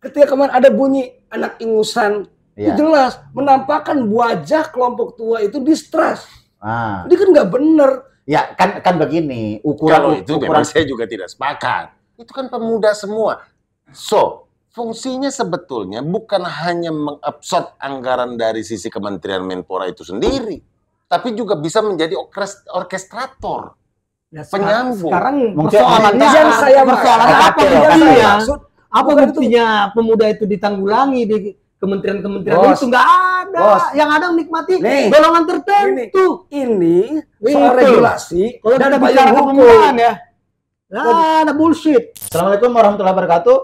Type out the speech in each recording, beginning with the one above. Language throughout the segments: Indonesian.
ketika kemarin ada bunyi anak ingusan, itu jelas menampakkan wajah kelompok tua itu distrust. Ini kan nggak bener. Ya kan begini, ukuran memang saya juga tidak sepakat. Itu kan pemuda semua. So, fungsinya sebetulnya bukan hanya mengabsorb anggaran dari sisi Kementerian Menpora itu sendiri, tapi juga bisa menjadi orkestrator, penyambung. Sekarang persoalannya yang saya maksud apa buktinya pemuda itu ditanggulangi di kementerian-kementerian itu nggak ada. Yang ada menikmati golongan tertentu. Ini soal regulasi kalau dan kita bicara kepemudaan ya. Nah, ada bullshit. Assalamualaikum warahmatullahi wabarakatuh.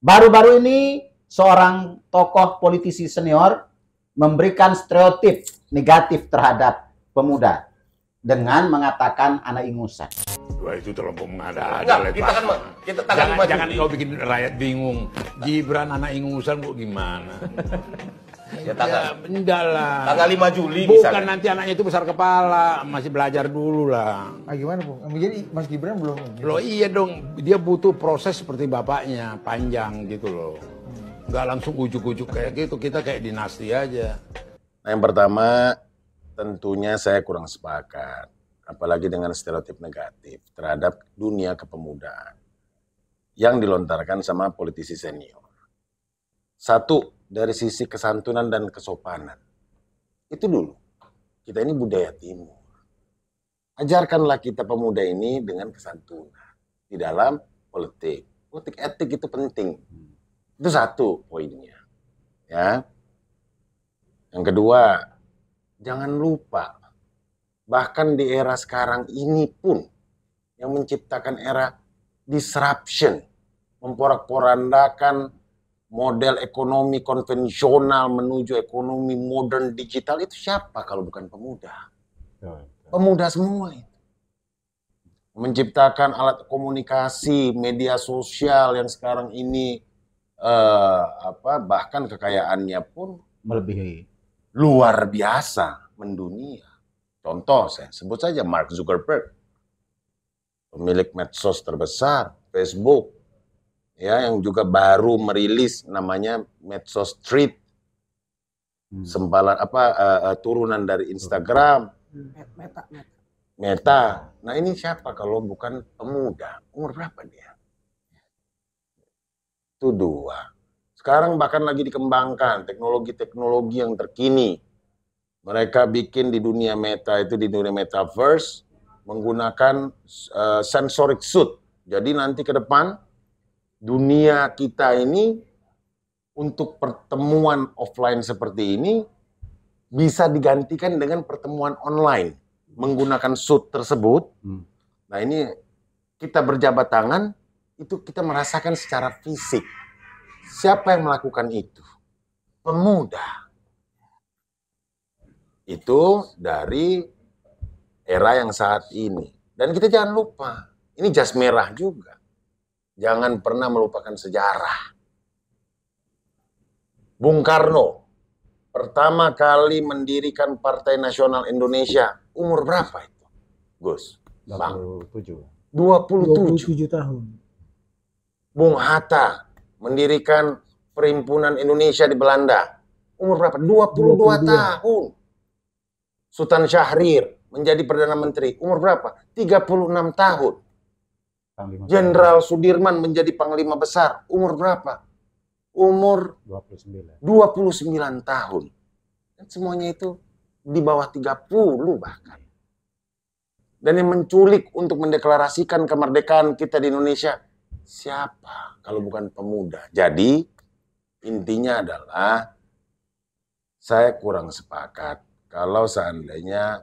Baru-baru ini seorang tokoh politisi senior memberikan stereotip negatif terhadap pemuda dengan mengatakan anak ingusan. Wah, itu terlalu mengada-ada. Kita jangan kau bikin rakyat bingung. Gibran anak ingusan kok gimana? Ya enggak lah. Tanggal 5 Juli bukan misalnya. Nanti anaknya itu besar kepala, masih belajar dulu lah. Gimana, Bung? Jadi Mas Gibran belum? Loh iya dong, dia butuh proses seperti bapaknya, panjang gitu loh. Nggak langsung ujuk-ujuk kayak gitu, kita kayak dinasti aja. Nah, yang pertama, tentunya saya kurang sepakat. Apalagi dengan stereotip negatif terhadap dunia kepemudaan yang dilontarkan sama politisi senior. Satu, dari sisi kesantunan dan kesopanan. Itu dulu. Kita ini budaya timur. Ajarkanlah kita pemuda ini dengan kesantunan di dalam politik. Politik etik itu penting. Itu satu poinnya. Ya. Yang kedua, jangan lupa bahkan di era sekarang ini pun yang menciptakan era disruption, memporak-porandakan model ekonomi konvensional menuju ekonomi modern digital, itu siapa kalau bukan pemuda? Pemuda semua itu. Menciptakan alat komunikasi, media sosial yang sekarang ini bahkan kekayaannya pun melebihi luar biasa mendunia. Contoh saya sebut saja Mark Zuckerberg, pemilik medsos terbesar, Facebook, ya, yang juga baru merilis namanya Medsos Street, sempalan turunan dari Instagram, Meta. Nah, ini siapa kalau bukan pemuda? Umur berapa dia? Itu dua. Sekarang bahkan lagi dikembangkan teknologi-teknologi yang terkini. Mereka bikin di dunia meta itu, di dunia metaverse, menggunakan sensoric suit. Jadi nanti ke depan dunia kita ini untuk pertemuan offline seperti ini bisa digantikan dengan pertemuan online menggunakan suit tersebut. Nah, ini kita berjabat tangan, itu kita merasakan secara fisik. Siapa yang melakukan itu? Pemuda. Itu dari era yang saat ini. Dan kita jangan lupa, ini jas merah juga. Jangan pernah melupakan sejarah. Bung Karno pertama kali mendirikan Partai Nasional Indonesia, umur berapa itu? Gus? 27 tahun. Bung Hatta mendirikan Perhimpunan Indonesia di Belanda, umur berapa? 22 tahun. Sultan Syahrir menjadi Perdana Menteri, umur berapa? 36 tahun. Jenderal Sudirman menjadi Panglima Besar, umur berapa? Umur 29 tahun. Dan semuanya itu di bawah 30 bahkan. Dan yang menculik untuk mendeklarasikan kemerdekaan kita di Indonesia, siapa kalau bukan pemuda? Jadi intinya adalah saya kurang sepakat kalau seandainya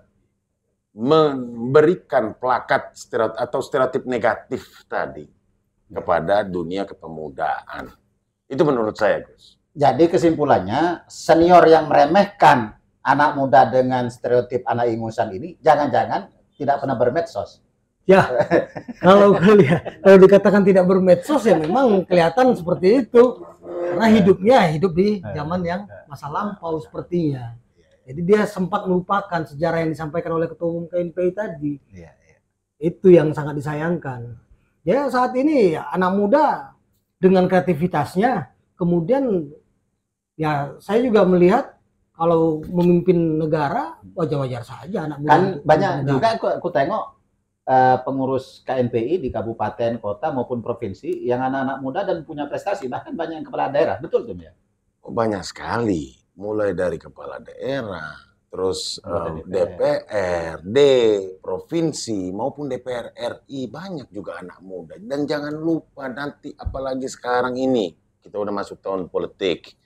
memberikan plakat stereotip negatif tadi kepada dunia kepemudaan. Itu menurut saya, Gus. Jadi kesimpulannya, senior yang meremehkan anak muda dengan stereotip anak ingusan ini, jangan-jangan tidak pernah bermedsos. Ya, kalau dikatakan tidak bermedsos ya memang kelihatan seperti itu. Karena hidupnya hidup di zaman yang masa lampau sepertinya. Jadi dia sempat melupakan sejarah yang disampaikan oleh Ketua Umum KNPI tadi. Itu yang sangat disayangkan. Ya saat ini anak muda dengan kreativitasnya kemudian ya saya juga melihat kalau memimpin negara wajar-wajar saja anak muda. Kan banyak juga aku tengok pengurus KNPI di kabupaten, kota maupun provinsi yang anak-anak muda dan punya prestasi, bahkan banyak yang kepala daerah, betul tuh ya? Banyak sekali, mulai dari kepala daerah, terus DPRD, provinsi maupun DPR RI, banyak juga anak muda. Dan jangan lupa nanti, apalagi sekarang ini kita udah masuk tahun politik.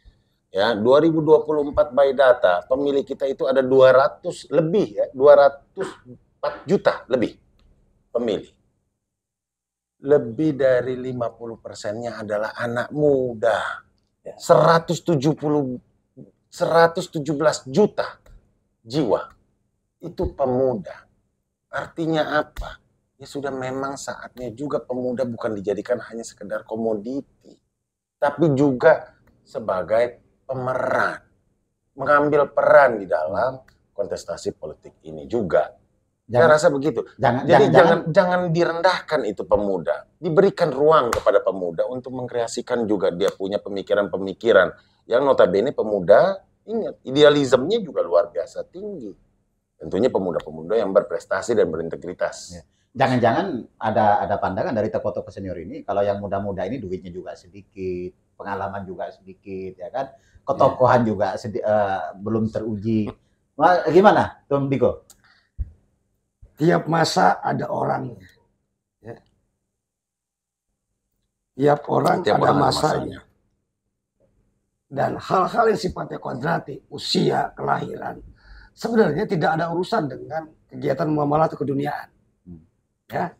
Ya, 2024 by data, pemilih kita itu ada 200 lebih ya, 204 juta lebih pemilih. Lebih dari 50%-nya adalah anak muda. 117 juta jiwa itu pemuda. Artinya apa? Ya sudah memang saatnya juga pemuda bukan dijadikan hanya sekedar komoditi, tapi juga sebagai pemeran, mengambil peran di dalam kontestasi politik ini juga. Saya rasa begitu. Jangan direndahkan itu pemuda. Diberikan ruang kepada pemuda untuk mengkreasikan juga dia punya pemikiran-pemikiran yang notabene pemuda, ingat, idealismenya juga luar biasa tinggi. Tentunya pemuda-pemuda yang berprestasi dan berintegritas. Jangan-jangan ada pandangan dari tokoh-tokoh senior ini, kalau yang muda-muda ini duitnya juga sedikit, pengalaman juga sedikit, ya kan? Ketokohan juga belum teruji. Gimana, Tom Diko? Tiap masa ada orangnya. Ya. Tiap orang ada masanya. Dan hal-hal yang sifatnya kuadratik, usia, kelahiran, sebenarnya tidak ada urusan dengan kegiatan muamalah atau keduniaan. Ya.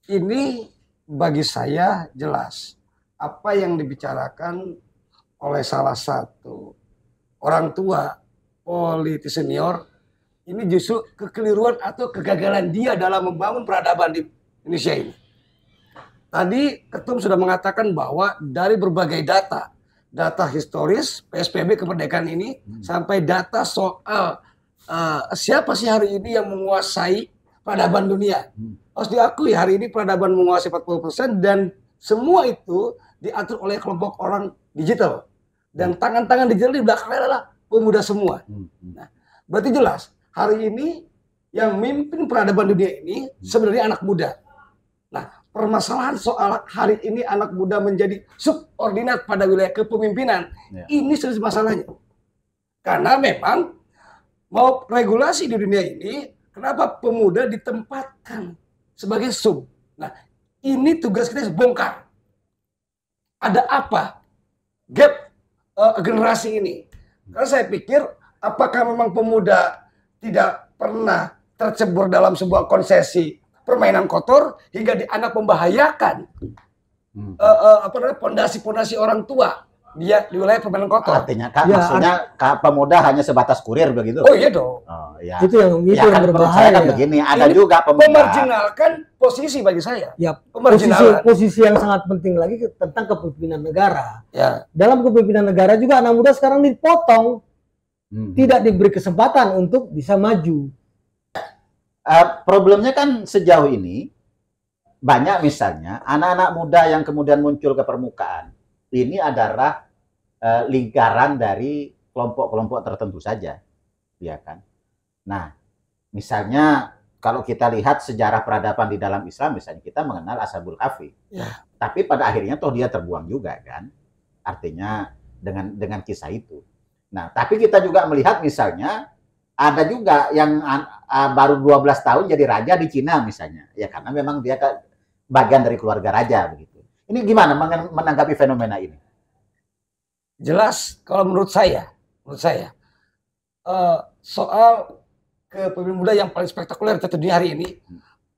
Ini bagi saya jelas apa yang dibicarakan oleh salah satu orang tua politis senior ini justru kekeliruan atau kegagalan dia dalam membangun peradaban di Indonesia ini. Tadi Ketum sudah mengatakan bahwa dari berbagai data historis PSBB kemerdekaan ini sampai data soal siapa sih hari ini yang menguasai peradaban dunia. Harus diakui hari ini peradaban menguasai 40% dan semua itu diatur oleh kelompok orang digital. Dan tangan-tangan digital di belakangnya adalah pemuda semua. Nah, berarti jelas hari ini yang memimpin peradaban dunia ini sebenarnya anak muda. Nah, permasalahan soal hari ini anak muda menjadi subordinat pada wilayah kepemimpinan, ini serius masalahnya. Karena memang mau regulasi di dunia ini, kenapa pemuda ditempatkan sebagai sub? Nah, ini tugas kita bongkar. Ada apa gap generasi ini? Karena saya pikir apakah memang pemuda tidak pernah tercebur dalam sebuah konsesi permainan kotor hingga dianggap membahayakan pondasi-pondasi orang tua dia di wilayah permainan kotor. Artinya maksudnya pemuda hanya sebatas kurir begitu? Oh iya dong. Ya. Itu yang kan berbahaya. Kan begini, ada ini juga pemuda memarginalkan posisi bagi saya. Ya, pemarginalkan posisi yang sangat penting lagi tentang kepemimpinan negara. Ya. Dalam kepemimpinan negara juga anak muda sekarang dipotong. Tidak diberi kesempatan untuk bisa maju. Problemnya kan sejauh ini banyak misalnya anak-anak muda yang kemudian muncul ke permukaan. Ini adalah lingkaran dari kelompok-kelompok tertentu saja, ya kan? Nah, misalnya kalau kita lihat sejarah peradaban di dalam Islam, misalnya kita mengenal Ashabul Kahfi, tapi pada akhirnya toh dia terbuang juga kan? Artinya dengan kisah itu. Nah, tapi kita juga melihat misalnya ada juga yang baru 12 tahun jadi raja di Cina misalnya, ya karena memang dia bagian dari keluarga raja begitu. Ini gimana menanggapi fenomena ini? Jelas kalau menurut saya soal kepemimpinan muda yang paling spektakuler terjadi hari ini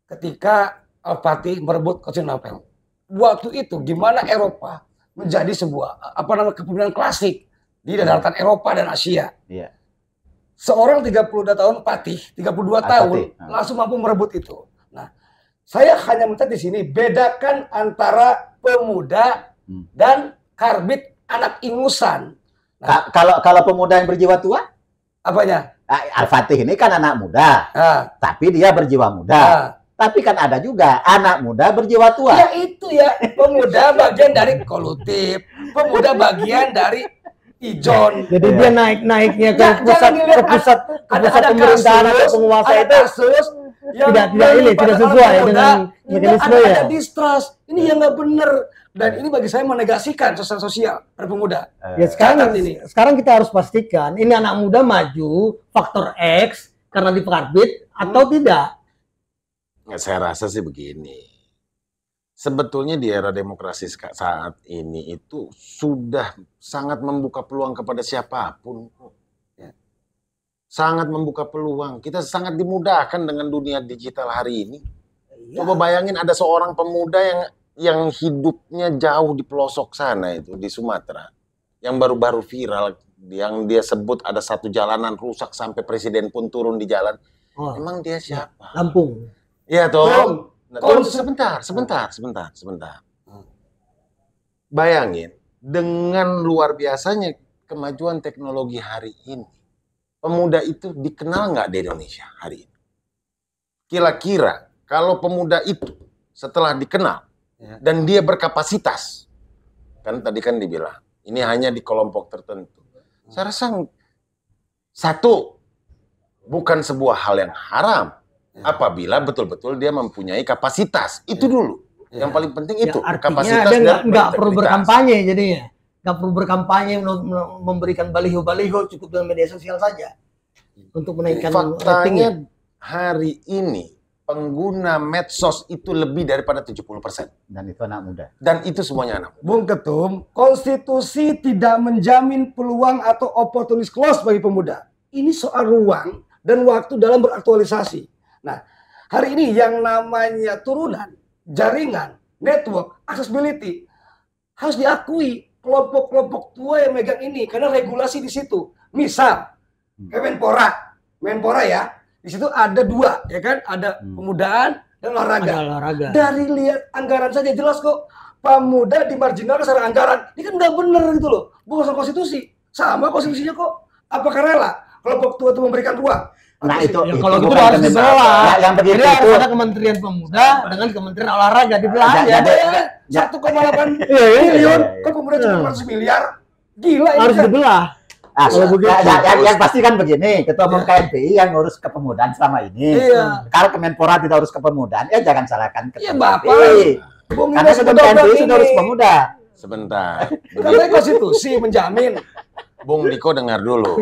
ketika Al-Fatih merebut Konstantinopel. Waktu itu gimana Eropa menjadi sebuah kepemimpinan klasik di daratan Eropa dan Asia. Iya. Seorang 32 tahun Fatih, 32 tahun langsung mampu merebut itu. Nah, saya hanya minta di sini bedakan antara pemuda dan karbit anak ingusan. Nah, kalau pemuda yang berjiwa tua? Apanya? Al-Fatih ini kan anak muda, tapi dia berjiwa muda. Tapi kan ada juga anak muda berjiwa tua. Ya itu ya, pemuda bagian dari kolutif, pemuda bagian dari ijon. Jadi dia naik-naiknya ke pusat pemerintahan atau penguasa ada itu kasus yang tidak sesuai dengan mekanisme ya. Ada distrust. Ini yang nggak benar. Dan ini bagi saya menegasikan sosial pada pemuda. Ya sekarang kita harus pastikan ini anak muda maju faktor X karena dipekarbit atau tidak. Saya rasa sih begini. Sebetulnya di era demokrasi saat ini itu sudah sangat membuka peluang kepada siapapun. Ya. Sangat membuka peluang. Kita sangat dimudahkan dengan dunia digital hari ini. Ya. Coba bayangin ada seorang pemuda yang hidupnya jauh di pelosok sana itu, di Sumatera. Yang baru-baru viral, yang dia sebut ada satu jalanan rusak sampai presiden pun turun di jalan. Oh. Emang dia siapa? Lampung. Iya toh. Sebentar. Bayangin, dengan luar biasanya kemajuan teknologi hari ini, pemuda itu dikenal nggak di Indonesia hari ini? Kira-kira kalau pemuda itu setelah dikenal dan dia berkapasitas, kan tadi kan dibilang, ini hanya di kelompok tertentu. Saya rasa satu, bukan sebuah hal yang haram. Apabila betul-betul dia mempunyai kapasitas, itu dulu. Yang paling penting itu, kapasitas. Dia nggak perlu berkampanye jadinya. Nggak perlu berkampanye memberikan baliho-baliho, cukup dengan media sosial saja. Untuk menaikkan ratingnya. Hari ini, pengguna medsos itu lebih daripada 70%. Dan itu anak muda. Dan itu semuanya anak muda. Bung Ketum, konstitusi tidak menjamin peluang atau opportunity clause bagi pemuda. Ini soal ruang dan waktu dalam beraktualisasi. Nah, hari ini yang namanya turunan, jaringan, network, accessibility harus diakui kelompok-kelompok tua yang megang ini karena regulasi di situ. Misal, Menpora ya, di situ ada dua, ya kan? Ada pemudaan dan olahraga. Ada olahraga. Dari lihat anggaran saja jelas kok, pemuda dimarginalkan secara anggaran. Ini kan nggak benar gitu loh. Bukan soal konstitusi, sama konstitusinya kok. Apakah rela kelompok tua itu memberikan ruang? Nah itu kalau gitu harus dibelah. Yang begitu itu harus ada Kementerian Pemuda dengan Kementerian Olahraga dibelah aja. 1,8 triliun, kok pemuda cuma 400 miliar? Gila ini. Harus dibelah. Yang pasti kan begini, Ketua Umum KNPI yang ngurus kepemudaan selama ini. Kalau Kemenpora tidak urus kepemudaan, ya jangan salahkan Ketua KNPI. Karena Ketua KNPI sudah urus pemuda. Sebentar. Karena konstitusi menjamin. Bung Diko dengar dulu.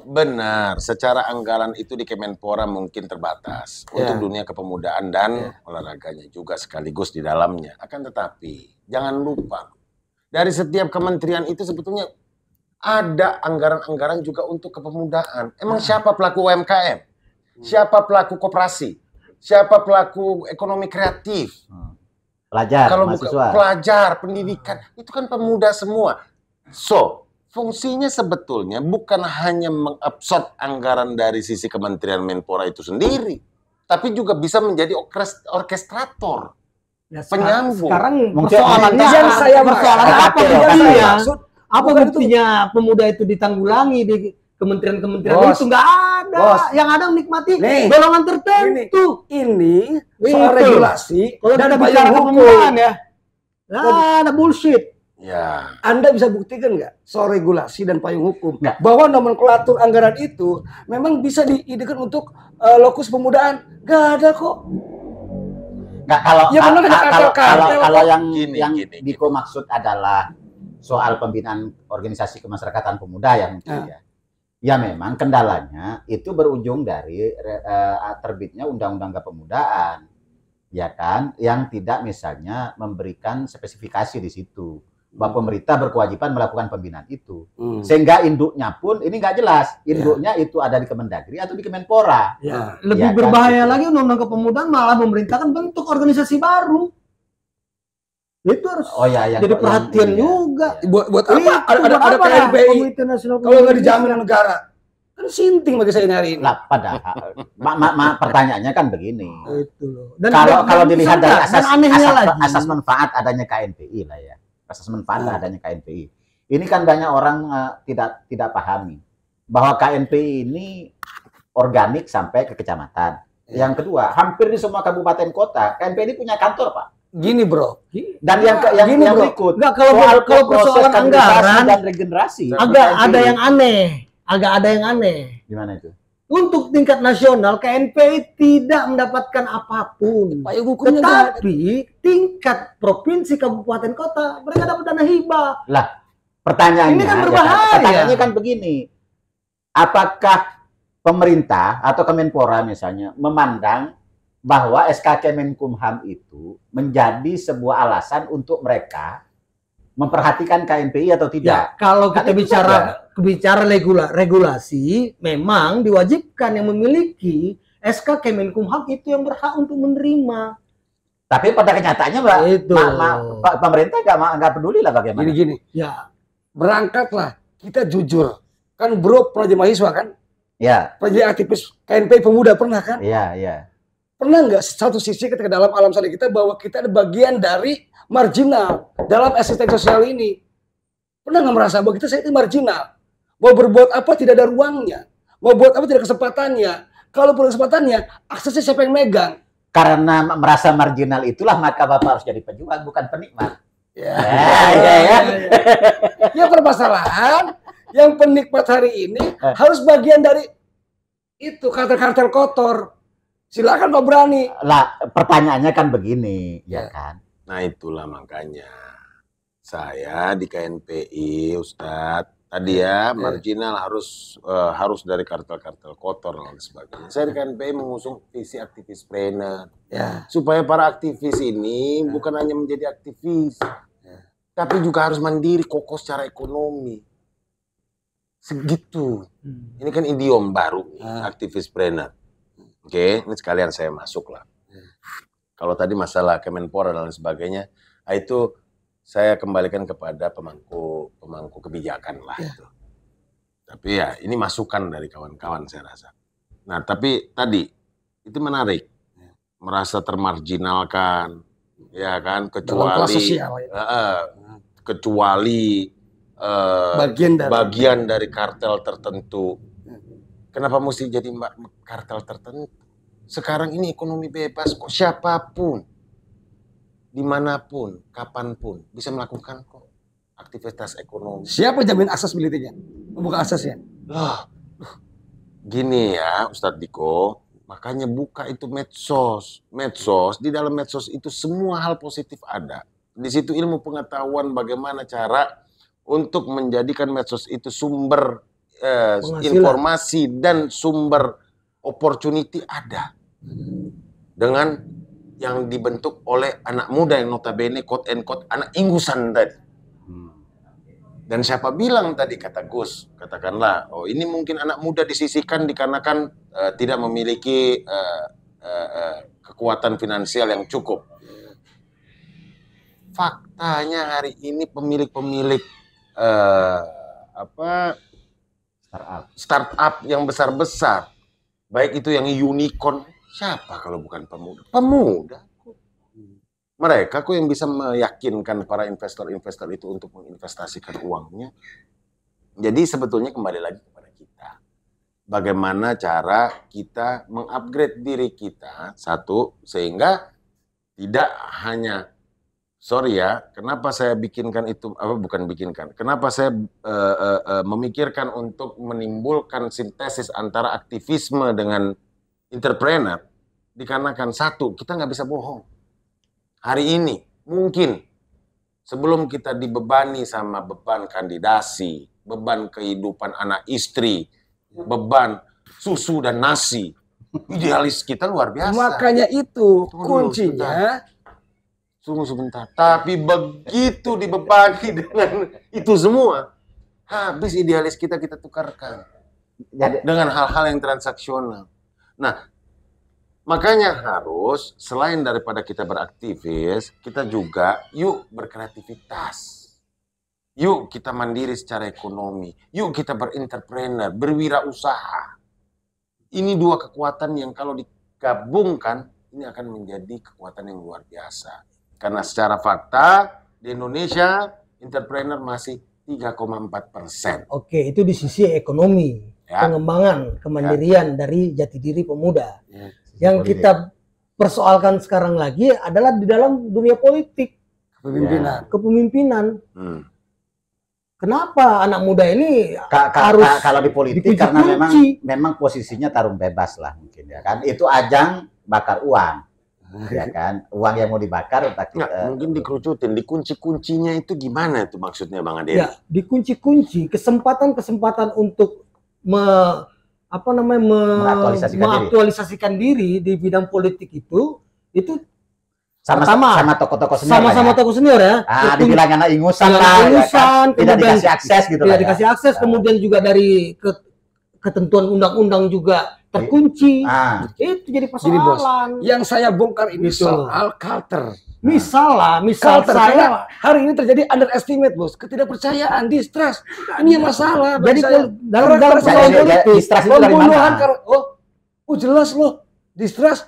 Benar, secara anggaran itu di Kemenpora mungkin terbatas untuk dunia kepemudaan dan olahraganya juga sekaligus di dalamnya. Akan tetapi, jangan lupa, dari setiap kementerian itu sebetulnya ada anggaran-anggaran juga untuk kepemudaan. Emang siapa pelaku UMKM? Siapa pelaku koperasi? Siapa pelaku ekonomi kreatif? Pelajar, kalau mahasiswa. Bukan pelajar, pendidikan, itu kan pemuda semua. So, fungsinya sebetulnya bukan hanya mengabsorb anggaran dari sisi Kementerian Menpora itu sendiri, tapi juga bisa menjadi orkestrator, penyambung. Sekarang persoalannya yang saya maksud, apa buktinya pemuda itu ditanggulangi di kementerian-kementerian itu nggak ada. Yang ada menikmati golongan tertentu. Ini soal regulasi dan bicara kepemudaan ya. Nah, ada bullshit. Ya. Anda bisa buktikan nggak soal regulasi dan payung hukum bahwa nomenklatur anggaran itu memang bisa diidekan untuk lokus pemudaan? Nggak ada kok. Nggak, kalau yang Diko maksud adalah soal pembinaan organisasi kemasyarakatan pemuda yang ya memang kendalanya itu berujung dari terbitnya undang-undang kepemudaan, ya kan, yang tidak misalnya memberikan spesifikasi di situ bahwa pemerintah berkewajiban melakukan pembinaan itu, sehingga induknya pun ini nggak jelas, induknya itu ada di Kemendagri atau di Kemenpora. Lebih berbahaya lagi undang-undang kepemudaan malah memerintahkan bentuk organisasi baru. Itu harus jadi perhatian juga. Buat apa? Ada KNPI kalau nggak dijamin negara. Kan sinting bagi saya hari ini. Lah, padahal pertanyaannya kan begini. Dan kalau dilihat dari asas manfaat adanya KNPI lah ya. Asas manfaat adanya KNPI. Ini kan banyak orang tidak pahami bahwa KNPI ini organik sampai ke kecamatan. Yang kedua, hampir di semua kabupaten kota, KNPI ini punya kantor, Pak. Gini bro, Dan yang Gini, yang bro. berikut, Enggak, kalau proses persoalan kaderisasi anggaran, dan regenerasi. agak KNPI. ada yang aneh. Agak ada yang aneh. Gimana itu? Untuk tingkat nasional, KNPI tidak mendapatkan apapun. payung hukumnya nggak ada. Tetapi tingkat provinsi, kabupaten, kota, mereka dapat dana hibah. Lah, pertanyaannya, Ini kan ya berbahaya. pertanyaannya kan begini. Apakah pemerintah atau Kemenpora misalnya memandang bahwa SK Kemenkumham itu menjadi sebuah alasan untuk mereka memperhatikan KNPI atau tidak? Ya, kalau Kan kita itu bicara regulasi, memang diwajibkan yang memiliki SK Kemenkumham itu yang berhak untuk menerima. Tapi pada kenyataannya, Mbak, Itu. pemerintah nggak peduli lah bagaimana. Gini-gini, Ya, berangkatlah kita jujur. Kan bro pernah jadi mahasiswa kan? Ya, Pernah jadi aktivis KNPI pemuda pernah kan? iya, iya. Pernah nggak satu sisi ketika dalam alam sadar kita bahwa kita ada bagian dari marginal dalam eksistensi sosial ini? Pernah nggak merasa bahwa kita itu marginal? Mau berbuat apa tidak ada ruangnya? Mau buat apa tidak kesempatannya? Kalau punya kesempatannya, aksesnya siapa yang megang? Karena merasa marginal itulah maka Bapak harus jadi pejuang, bukan penikmat. Ya, Ya. Ya permasalahan yang penikmat hari ini harus bagian dari itu kartel-kartel kotor. Silakan Pak berani. Lah, pertanyaannya kan begini, ya kan? Nah itulah makanya saya di KNPI, Ustadz, tadi ya marginal harus dari kartel-kartel kotor dan sebagainya. Saya di KNPI mengusung visi aktivis trainer, Ya. supaya para aktivis ini bukan hanya menjadi aktivis, tapi juga harus mandiri, kokoh secara ekonomi. Segitu. Ini kan idiom baru, aktivis trainer. Oke, ini sekalian saya masuk lah. Kalau tadi masalah Kemenpora dan lain sebagainya, itu saya kembalikan kepada pemangku kebijakan lah itu. Tapi ya ini masukan dari kawan-kawan saya rasa. Nah tapi tadi itu menarik, merasa termarginalkan, ya kan, Dalam kelas sosial, kecuali bagian dari kartel tertentu. Kenapa mesti jadi kartel tertentu? Sekarang ini ekonomi bebas kok, siapapun, dimanapun, kapanpun bisa melakukan kok aktivitas ekonomi. Siapa jamin accessibility-nya? Bukan aksesnya. Loh, gini ya Ustadz Diko, makanya buka itu medsos. Di dalam medsos itu semua hal positif ada. Di situ ilmu pengetahuan bagaimana cara untuk menjadikan medsos itu sumber informasi dan sumber opportunity ada. Dengan yang dibentuk oleh anak muda yang notabene quote and quote anak ingusan tadi. Dan siapa bilang tadi, kata Gus, katakanlah, oh ini mungkin anak muda disisihkan dikarenakan tidak memiliki kekuatan finansial yang cukup. Faktanya hari ini pemilik-pemilik startup yang besar-besar, baik itu yang unicorn, siapa kalau bukan pemuda? Pemuda. Mereka kok yang bisa meyakinkan para investor-investor itu untuk menginvestasikan uangnya. Jadi sebetulnya kembali lagi kepada kita. Bagaimana cara kita mengupgrade diri kita, satu, sehingga tidak hanya, sorry ya, kenapa saya bikinkan itu, kenapa saya memikirkan untuk menimbulkan sintesis antara aktivisme dengan entrepreneur, dikarenakan satu, kita nggak bisa bohong. Hari ini, mungkin sebelum kita dibebani sama beban kandidasi, beban kehidupan anak istri, beban susu dan nasi, idealis kita luar biasa. Makanya itu kuncinya. Tunggu sebentar. Tapi begitu dibebani dengan itu semua, habis idealis kita tukarkan dengan hal-hal yang transaksional. Nah, makanya harus selain daripada kita beraktivis, kita juga yuk berkreativitas. Yuk kita mandiri secara ekonomi. Yuk kita berentrepreneur, berwirausaha. Ini dua kekuatan yang kalau digabungkan, ini akan menjadi kekuatan yang luar biasa. Karena secara fakta, di Indonesia, entrepreneur masih 3,4%. Oke, itu di sisi ekonomi. Ya. Pengembangan kemandirian dari jati diri pemuda. Yang Politik. kita persoalkan sekarang lagi adalah di dalam dunia politik, kepemimpinan. Kenapa anak muda ini harus kalau di politik karena memang posisinya tarung bebas lah mungkin ya kan. Itu ajang bakar uang. Ya kan, uang yang mau dibakar mungkin dikerucutin, dikunci-kuncinya itu gimana itu maksudnya Bang Ade? Ya, dikunci-kunci kesempatan untuk mengaktualisasikan diri di bidang politik itu sama tokoh-tokoh senior. Sama tokoh senior ya. Dibilang anak ingusan lah, ya kan? Tidak dikasih akses gitu lah. Tidak dikasih akses, kemudian juga dari ketentuan undang-undang juga terkunci. Itu jadi persoalan. Gini, Bos, yang saya bongkar ini soal culture. Misal saya hari ini terjadi underestimate, Bos, ketidakpercayaan, distrust. Ini yang masalah. Jadi dalam politik, distrust itu dari mana? Jelas loh, distrust.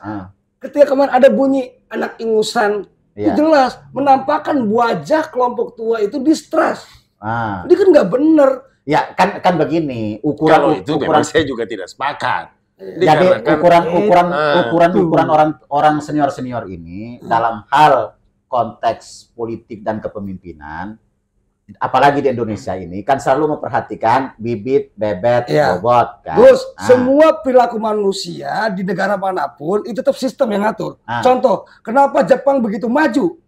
Ketika kemarin ada bunyi anak ingusan, itu jelas menampakkan wajah kelompok tua itu distrust. Ini kan nggak bener. Ya kan begini, kalau itu memang saya juga tidak sepakat. Jadi ukuran orang senior ini dalam hal konteks politik dan kepemimpinan, apalagi di Indonesia ini kan selalu memperhatikan bibit, bebet, bobot. Kan? Gus, semua perilaku manusia di negara manapun itu tetap sistem yang ngatur. Contoh, kenapa Jepang begitu maju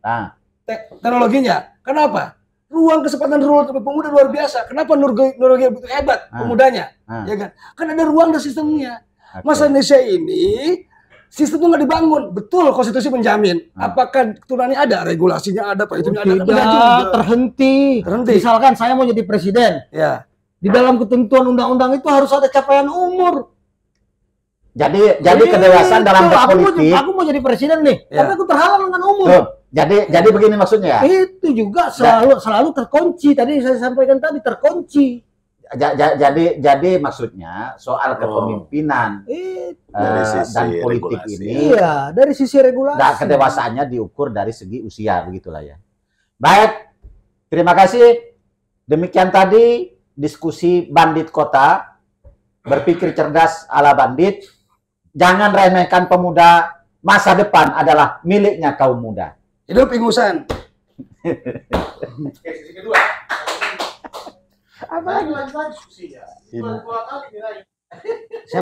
teknologinya? Kenapa? Ruang kesempatan pemuda luar biasa. Kenapa Norwegia begitu hebat pemudanya? Ya kan? Kan ada ruang dan sistemnya. Masa Indonesia ini sistem itu nggak dibangun. Betul, konstitusi menjamin. Apakah turunannya ada, regulasinya ada, perhitungannya ada? Tidak, terhenti. Misalkan saya mau jadi presiden. Ya. Di dalam ketentuan undang-undang itu harus ada capaian umur. Jadi kedewasaan dalam berpolitik. Aku mau jadi presiden nih, tapi aku terhalang dengan umur. Jadi begini maksudnya. Itu juga selalu terkunci. Tadi saya sampaikan tadi terkunci. Jadi maksudnya soal kepemimpinan dan politik regulasi. Ini dari sisi regulasi. Nah, kedewasaannya diukur dari segi usia, begitulah ya. Baik, terima kasih. Demikian tadi diskusi Bandit Kota, berpikir cerdas ala bandit. Jangan remehkan pemuda, masa depan adalah miliknya kaum muda. Hidup ingusan. Sesi kedua. Apa lagi? Diskusi ya.